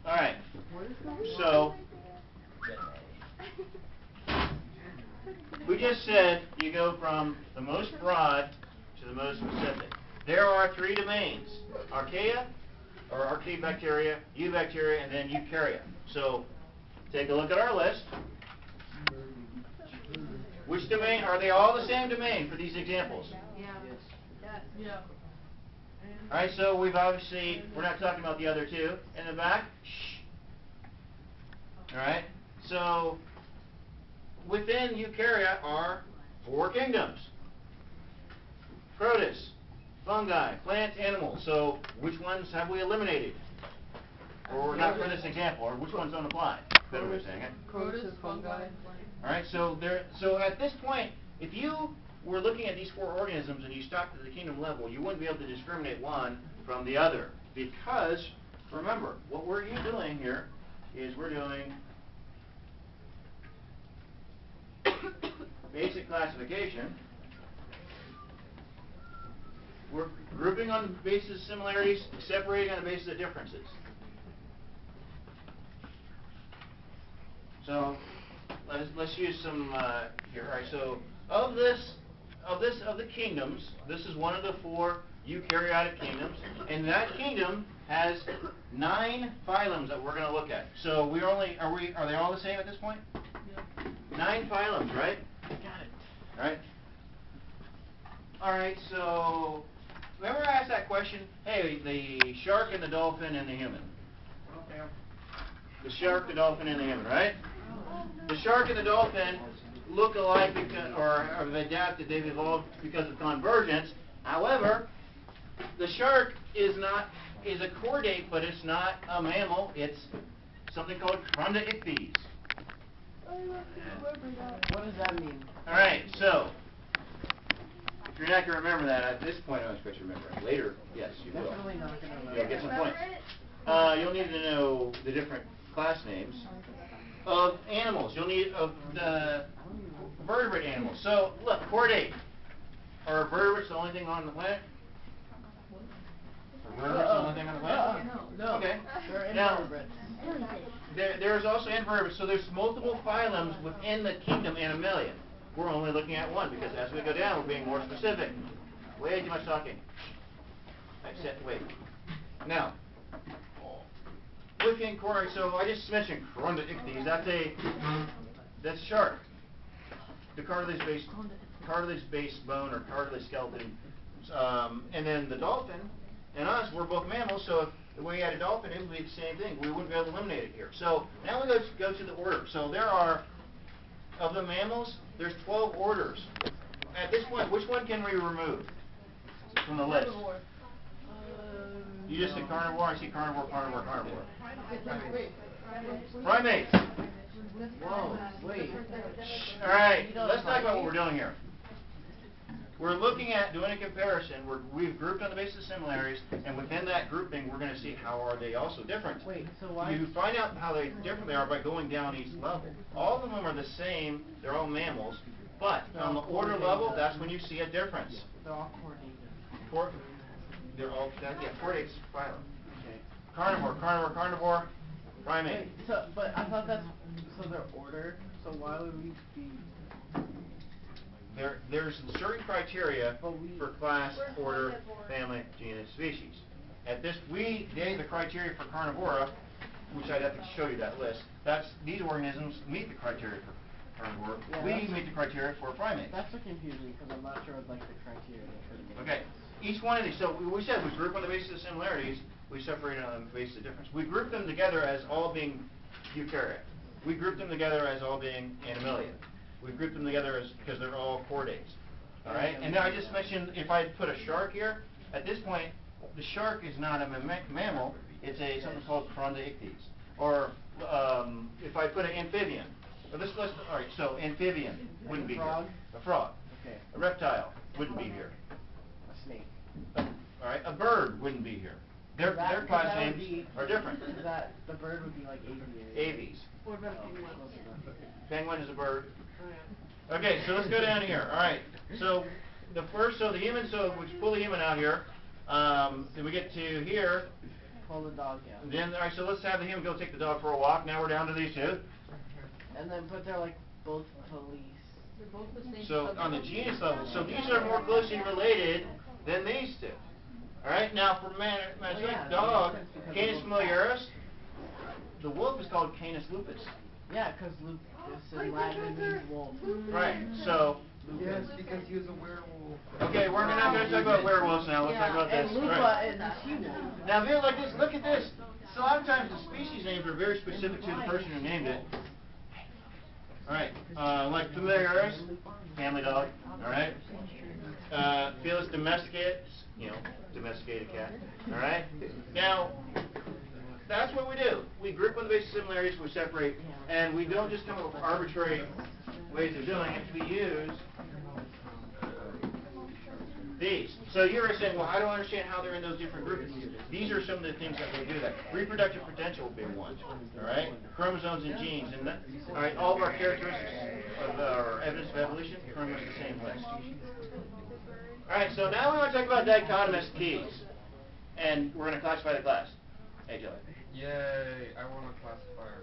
All right. So we just said you go from the most broad to the most specific. There are three domains: archaea, or archaebacteria, eubacteria, and then eukarya. So take a look at our list. Which domain? Are they all the same domain for these examples? Yeah. All right, so we've obviously, we're not talking about the other two. In the back, shh. All right, so within eukarya are four kingdoms: protists, fungi, plants, animals. So which ones have we eliminated? Or not for this example, or which ones don't apply? Better way of saying it. Protists, fungi. All right, so at this point, if you were looking at these four organisms and you stopped at the kingdom level, you wouldn't be able to discriminate one from the other, because remember, what we're doing here is we're doing basic classification. We're grouping on the basis of similarities, separating on the basis of differences. So let's use some here. All right. So of the kingdoms, this is one of the four eukaryotic kingdoms, and that kingdom has 9 phylums that we're going to look at. So are they all the same at this point? Yeah. 9 phylums, right? Got it. All right. All right. So remember I asked that question? Hey, the shark and the dolphin and the human. Okay. The shark, the dolphin, and the human, right? The shark and the dolphin look alike because, or have adapted, they've evolved because of convergence. However, the shark is a chordate, but it's not a mammal. It's something called chrondoichthyes. What does that mean? All right, so if you're not going to remember that at this point, I don't expect you to remember it. Later, yes, you will. Definitely not going to remember. You'll get some points. You'll need to know the different class names of animals. You'll need of the vertebrate animals. So look, chordate. Are vertebrates the only thing on the planet? Are vertebrates the only thing on the planet? No. Okay. They're invertebrates. There's also invertebrates. So there's multiple phylums within the kingdom Animalia. We're only looking at one because as we go down, we're being more specific. Way too much talking. Wait. Now, within chordate, so I just mentioned chrondoichthyes. That's shark. The cartilage-based bone or cartilage skeleton. And then the dolphin and us, we're both mammals, so if we had a dolphin, it would be the same thing. We wouldn't be able to eliminate it here. So now we go to the order. So there are, of the mammals, there's 12 orders. At this point, which one can we remove from the list? You just said carnivore. I see carnivore. Primates. Whoa, wait. All right, let's talk about what we're doing here. We're looking at doing a comparison. We've grouped on the basis of similarities, and within that grouping, we're going to see how are they also different. Wait, so why? You find out how different they are by going down each level. All of them are the same. They're all mammals, but on the order level, that's when you see a difference. They're all coordinated. They're all chordates phylum. Okay. Carnivore, primate. Wait, but I thought so they're ordered. So why would we be? There's certain criteria for class, order, family, genus, species. The criteria for carnivora, which I'd have to show you that list. These organisms meet the criteria for carnivore. Yeah, we meet the criteria for primates. That's what confused me because I'm not sure what the criteria for the. Okay. Each one of these, so we said we group on the basis of similarities, we separate on the basis of difference. We group them together as all being eukarya. We group them together as all being Animalia. We group them together because they're all chordates. All right? And now I just mentioned if I put a shark here, at this point, the shark is not a mammal, it's something called chrondoichthyes. Or if I put an amphibian, all right, so amphibian wouldn't be here. A frog. Okay. A reptile wouldn't be here. Snake. All right, a bird wouldn't be here. Their class names are different. The bird would be like aviary. Aves. What about penguin? Penguin is a bird. Okay, so let's go down here. All right, so the human, so we pull the human out here. Then we get to here. Pull the dog, yeah. Then, all right, so let's have the human go take the dog for a walk. Now we're down to these two. But they're like both police. They're both the same So on the subject. genus level, so these are more closely related than these two. All right, now for yeah, dog, that makes sense because Canis of wolf. familiaris. The wolf is called Canis lupus. Yeah, because lupus in Latin means wolf. Right. So. Yes, because he was a werewolf. Okay, we're not going to talk about werewolves now. Let's talk about this. And lupa Right. is she-wolf. Now, if you like this, look at this. So a lot of times the species names are very specific to the person who named it. All right, like familiaris, family dog. All right. Felis domesticated, domesticated cat. All right. Now, that's what we do. We group on the basis of similarities, we separate, and we don't just come up with arbitrary ways of doing it. We use these. So you're saying, well, I don't understand how they're in those different groupings. These are some of the things that they do that. Reproductive potential will be one. All right? Chromosomes and genes. And that, all right, all of our characteristics of our evidence of evolution are pretty much the same list. All right, so now we want to talk about dichotomous keys. And we're going to classify the class. Hey, Joey. Yay, I want a classifier.